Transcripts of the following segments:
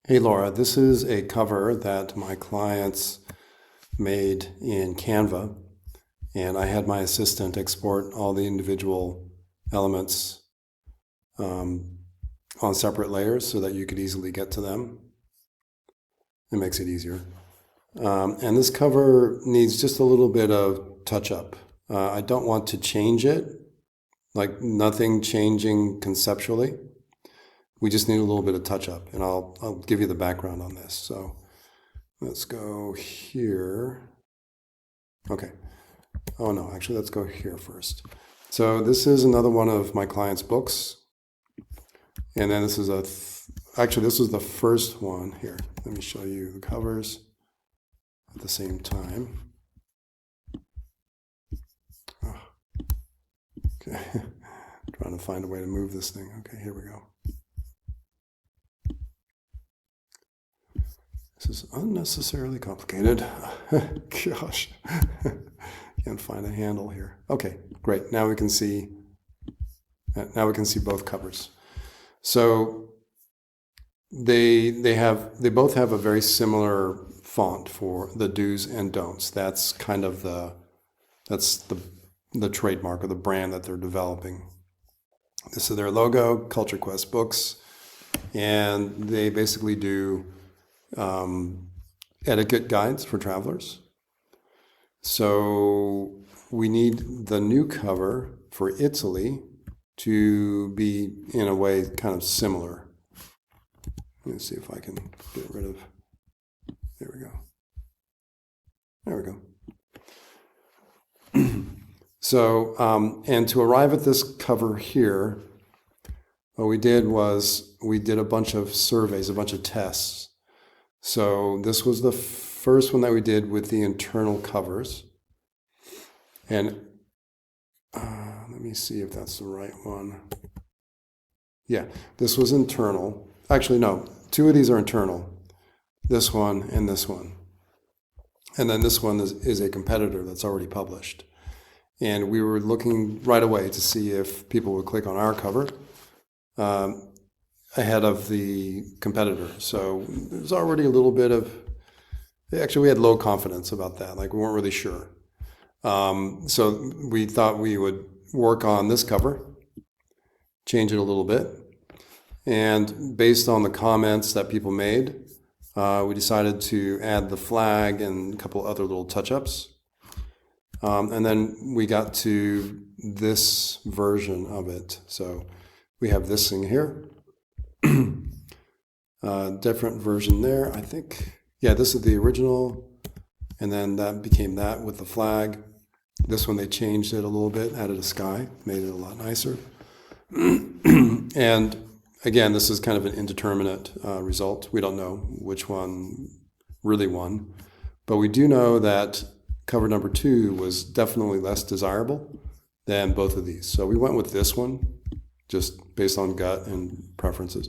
Hey Laura, this is a cover that my clients made in Canva, and I had my assistant export all the individual elements on separate layers so that you could easily get to them. It makes it easier. And this cover needs just a little bit of touch up. I don't want to change it, like nothing changing conceptually. We just need a little bit of touch up, and I'll give you the background on this. So let's go here. Okay. Oh no, actually let's go here first. So this is another one of my client's books. And then this is actually this was the first one here. Let me show you the covers at the same time. Oh, okay. Trying to find a way to move this thing. Okay, here we go. This is unnecessarily complicated. Gosh, can't find a handle here. Okay, great. Now we can see. Now we can see both covers. So they both have a very similar font for the do's and don'ts. That's kind of the trademark or the brand that they're developing. This is their logo, Culture Quest Books, and they basically do etiquette guides for travelers. So we need the new cover for Italy to be, in a way, kind of similar. Let me see if I can get rid of, there we go. There we go. So, and to arrive at this cover here, what we did was we did a bunch of surveys, a bunch of tests. So this was the first one that we did with the internal covers. And let me see if that's the right one. Yeah, this was internal. Actually, no, two of these are internal. This one and this one. And then this one is a competitor that's already published. And we were looking right away to see if people would click on our cover ahead of the competitor. So there's already a little bit of, actually we had low confidence about that. Like we weren't really sure. So we thought we would work on this cover, change it a little bit. And based on the comments that people made, we decided to add the flag and a couple other little touch-ups. And then we got to this version of it. So we have this thing here. Different version there, I think. Yeah, this is the original. And then that became that with the flag. This one they changed it a little bit, added a sky, made it a lot nicer. And again, this is kind of an indeterminate result. We don't know which one really won. But we do know that cover number 2 was definitely less desirable than both of these. So we went with this one, just based on gut and preferences.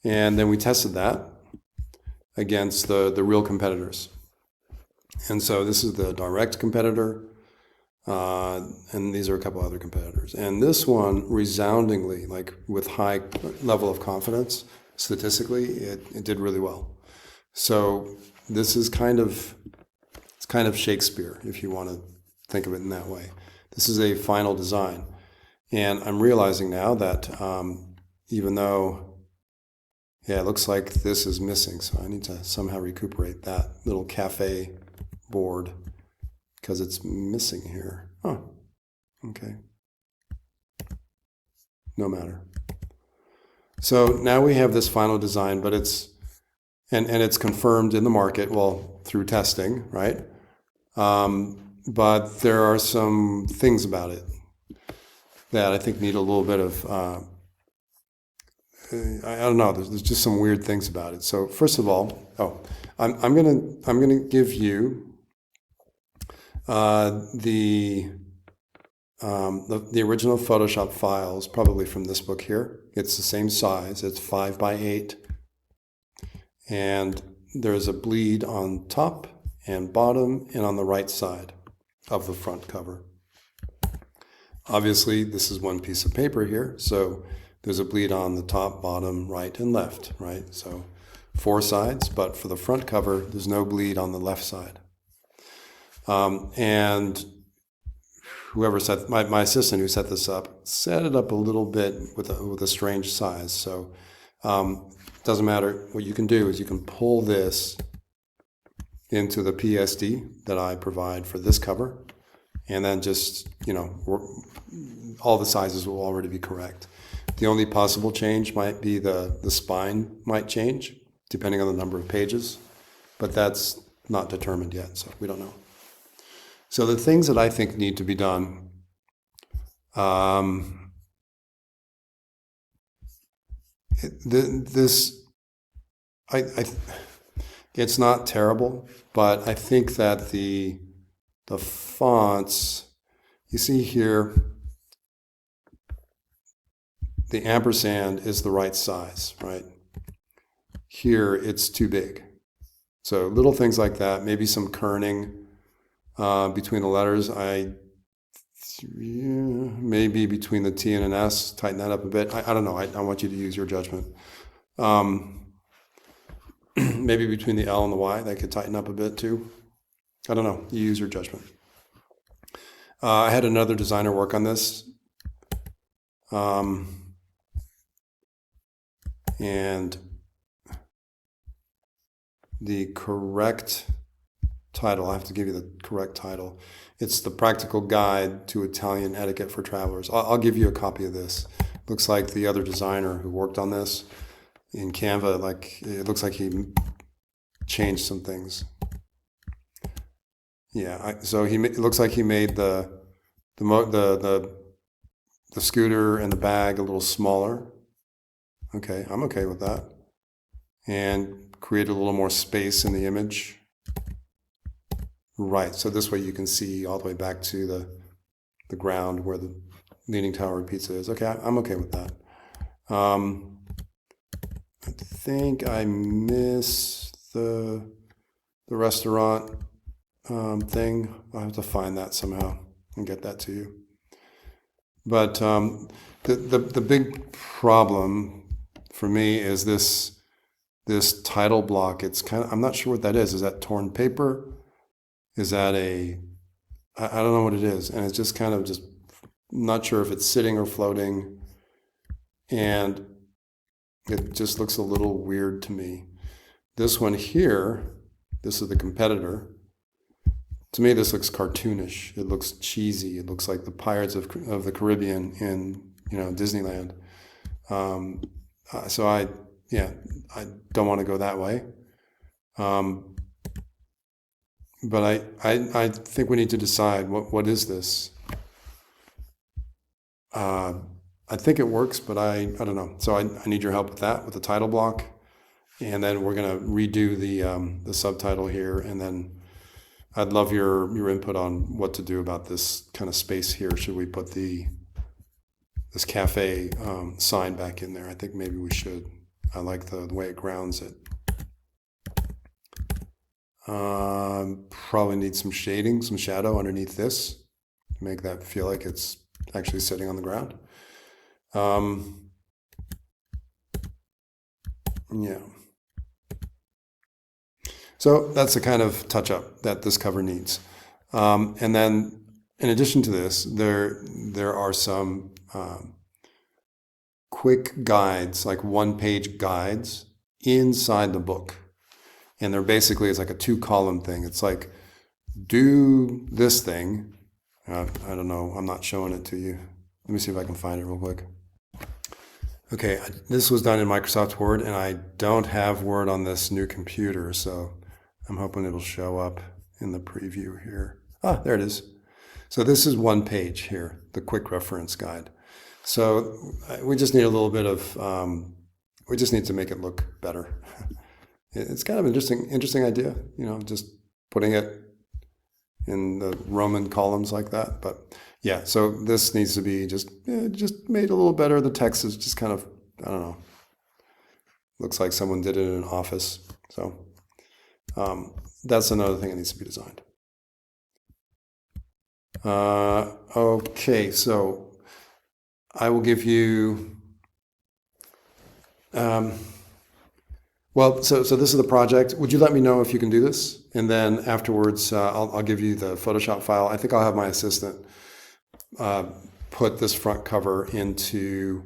And then we tested that against the real competitors. And so this is the direct competitor, and these are a couple other competitors. And this one, resoundingly, like with high level of confidence, statistically, it did really well. So this is kind of Shakespeare, if you want to think of it in that way. This is a final design. And I'm realizing now that even though, yeah, it looks like this is missing, so I need to somehow recuperate that little cafe board because it's missing here. Oh, okay. No matter. So now we have this final design, but it's, and it's confirmed in the market, well, through testing, right? But there are some things about it that I think need a little bit of, I don't know, there's just some weird things about it. So first of all, I'm gonna give you the original Photoshop files, probably from this book here. It's the same size, it's 5 by 8. And there's a bleed on top and bottom and on the right side of the front cover. Obviously, this is one piece of paper here, so there's a bleed on the top, bottom, right, and left, right? So 4 sides, but for the front cover, there's no bleed on the left side. And whoever set, my assistant who set this up, set it up a little bit with a strange size. So doesn't matter. What you can do is you can pull this into the PSD that I provide for this cover, and then just, all the sizes will already be correct. The only possible change might be the spine might change, depending on the number of pages, but that's not determined yet, so we don't know. So the things that I think need to be done, it's not terrible, but I think that the fonts, you see here, the ampersand is the right size, right? Here it's too big. So little things like that, maybe some kerning between the letters. Maybe between the T and an S, tighten that up a bit. I don't know. I want you to use your judgment. Maybe between the L and the Y, that could tighten up a bit too. I don't know. You use your judgment. I had another designer work on this. And the correct title, I have to give you the correct title. It's The Practical Guide to Italian Etiquette for Travelers. I'll give you a copy of this. Looks like the other designer who worked on this in Canva, it looks like he changed some things. Yeah, so it looks like he made the scooter and the bag a little smaller. Okay, I'm okay with that. And create a little more space in the image. Right, so this way you can see all the way back to the ground where the Leaning Tower of Pizza is. Okay, I'm okay with that. I think I missed the restaurant thing. I'll have to find that somehow and get that to you. But the big problem for me is this title block. It's I'm not sure what that is. Is that torn paper? Is that I don't know what it is. And it's just not sure if it's sitting or floating. And it just looks a little weird to me. This one here, this is the competitor. To me, this looks cartoonish. It looks cheesy. It looks like the Pirates of the Caribbean in Disneyland. So I don't want to go that way. But I think we need to decide what is this. I think it works, but I don't know. So I need your help with that, with the title block, and then we're gonna redo the subtitle here, and then I'd love your input on what to do about this kind of space here. Should we put this cafe sign back in there? I think maybe we should. I like the way it grounds it. Probably need some shading, some shadow underneath this to make that feel like it's actually sitting on the ground. Yeah. So that's the kind of touch-up that this cover needs. And then, in addition to this, there are some quick guides, like one-page guides inside the book. And they're basically, it's like a 2-column thing. It's like, do this thing. I don't know. I'm not showing it to you. Let me see if I can find it real quick. Okay, this was done in Microsoft Word, and I don't have Word on this new computer, so I'm hoping it'll show up in the preview here. Ah, there it is. So this is one page here, the quick reference guide. So we just need a little bit of, we just need to make it look better. It's kind of an interesting idea, just putting it in the Roman columns like that. But yeah, so this needs to be just made a little better. The text is just kind of, I don't know, looks like someone did it in an office. So that's another thing that needs to be designed. Okay, so I will give you Well, so this is the project. Would you let me know if you can do this? And then afterwards, I'll give you the Photoshop file. I think I'll have my assistant put this front cover into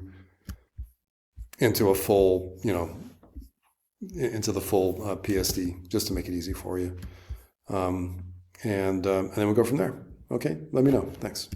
a full, into the full PSD, just to make it easy for you. And then we'll go from there. Okay, let me know. Thanks.